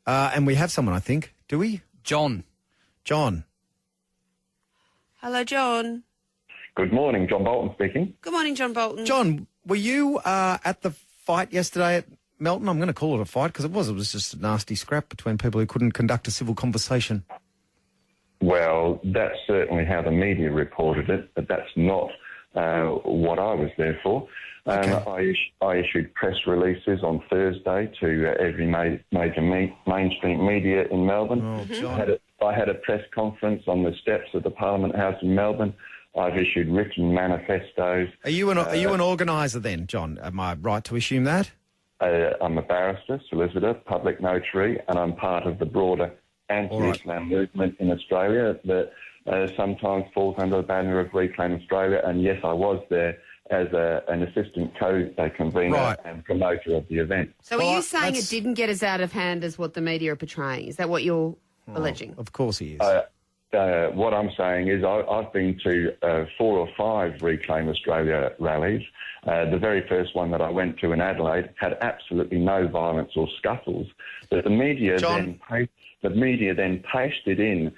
And we have someone, I think. Do we? John. John. Hello, John. Good morning, John Bolton speaking. Good morning, John Bolton. John, were you at the fight yesterday at Melton? I'm going to call it a fight because it was just a nasty scrap between people who couldn't conduct a civil conversation. Well, that's certainly how the media reported it, but that's not what I was there for. Okay. I issued press releases on Thursday to every major mainstream media in Melbourne. Oh, John. I had a press conference on the steps of the Parliament House in Melbourne. I've issued written manifestos. Are you an organiser then, John? Am I right to assume that? I'm a barrister, solicitor, public notary, and I'm part of the broader anti-Islam movement in Australia that sometimes falls under the banner of Reclaim Australia. And yes, I was there as an assistant co-convener and promoter of the event. So are you saying it didn't get as out of hand as what the media are portraying? Is that what you're alleging? Of course he is. What I'm saying is I've been to 4 or 5 Reclaim Australia rallies. The very first one that I went to in Adelaide had absolutely no violence or scuffles. But the media then pasted in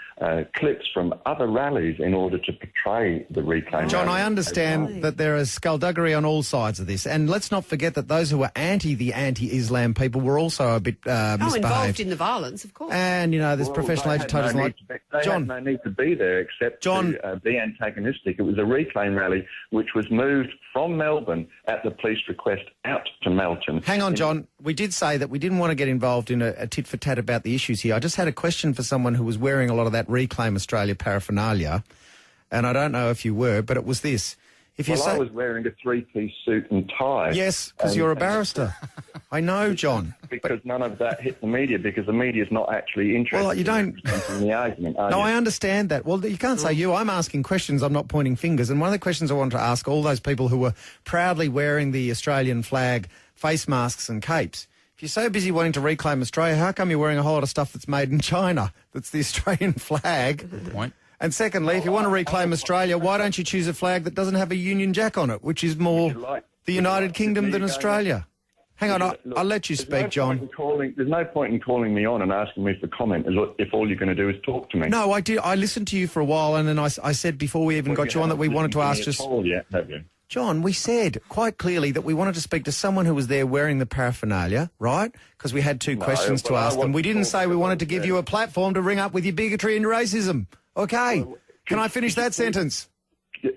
clips from other rallies in order to portray the Reclaim. John, I understand that there is skullduggery on all sides of this. And let's not forget that those who were the anti-Islam people were also a bit misbehaved. Involved in the violence, of course. And, there's professional agitators like... They had no need to be there except to be antagonistic. It was a Reclaim rally which was moved from Melbourne at the police request out to Melton. Hang on, John. We did say that we didn't want to get involved in a tit-for-tat about the issues here. I just had a question for someone who was wearing a lot of that Reclaim Australia paraphernalia, and I don't know if you were, but it was this. I was wearing a 3-piece suit and tie. Yes, because you're a barrister. I know, John. Because none of that hit the media, because the media's not actually interested in the argument. No, I understand that. Well, you can't say you. I'm asking questions. I'm not pointing fingers. And one of the questions I wanted to ask all those people who were proudly wearing the Australian flag, face masks and capes, if you're so busy wanting to reclaim Australia, how come you're wearing a whole lot of stuff that's made in China, that's the Australian flag? Good point. And secondly, if you want to reclaim Australia, why don't you choose a flag that doesn't have a Union Jack on it, which is more the United Kingdom than Australia? Hang on, I'll let you speak, John. There's no point in calling me on and asking me for comment if all you're going to do is talk to me. No, I did. I listened to you for a while, and then I said before we even got you on that we wanted to ask just... have you? John, we said quite clearly that we wanted to speak to someone who was there wearing the paraphernalia, right? Because we had 2 questions to ask them. We didn't say we wanted to give you a platform to ring up with your bigotry and racism. Okay. Can I finish that sentence?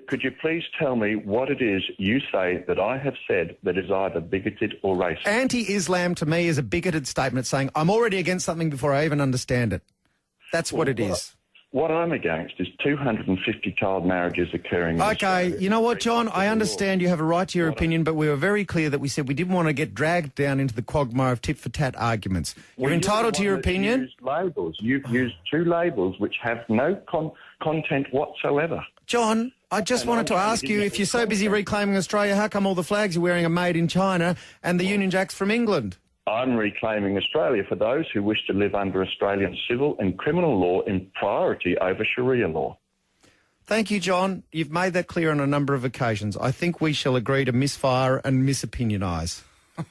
Could you please tell me what it is you say that I have said that is either bigoted or racist? Anti-Islam to me is a bigoted statement saying I'm already against something before I even understand it. That's what it is. What I'm against is 250 child marriages occurring in Australia. Okay, you know what, John? I understand you have a right to your opinion, but we were very clear that we said we didn't want to get dragged down into the quagmire of tit-for-tat arguments. You're entitled to your opinion. You've used 2 labels which have no content whatsoever. John, I just wanted to ask you, if you're so busy reclaiming Australia, how come all the flags you're wearing are made in China and the Union Jack's from England? I'm reclaiming Australia for those who wish to live under Australian civil and criminal law in priority over Sharia law. Thank you, John. You've made that clear on a number of occasions. I think we shall agree to misfire and misopinionise.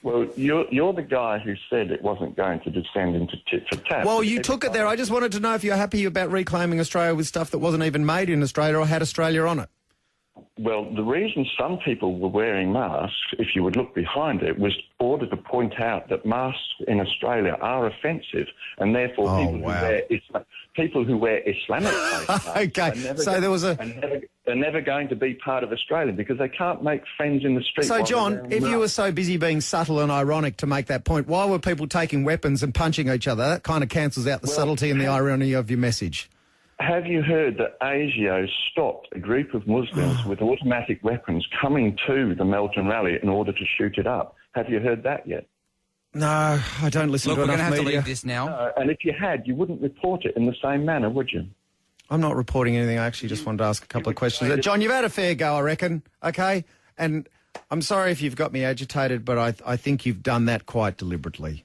Well, you're the guy who said it wasn't going to descend into tit-for-tat. Well, you took it there. I just wanted to know if you're happy about reclaiming Australia with stuff that wasn't even made in Australia or had Australia on it. Well, the reason some people were wearing masks, if you would look behind it, was in order to point out that masks in Australia are offensive, and therefore people who wear Islamic face masks are never going to be part of Australia because they can't make friends in the street. So, John, if you were so busy being subtle and ironic to make that point, why were people taking weapons and punching each other? That kind of cancels out the subtlety and the irony of your message. Have you heard that ASIO stopped a group of Muslims with automatic weapons coming to the Melton rally in order to shoot it up? Have you heard that yet? No, I don't listen to enough media. Look, we're going to have to leave this now. No, and if you had, you wouldn't report it in the same manner, would you? I'm not reporting anything. I actually just wanted to ask a couple of questions. John, you've had a fair go, I reckon, okay? And I'm sorry if you've got me agitated, but I think you've done that quite deliberately.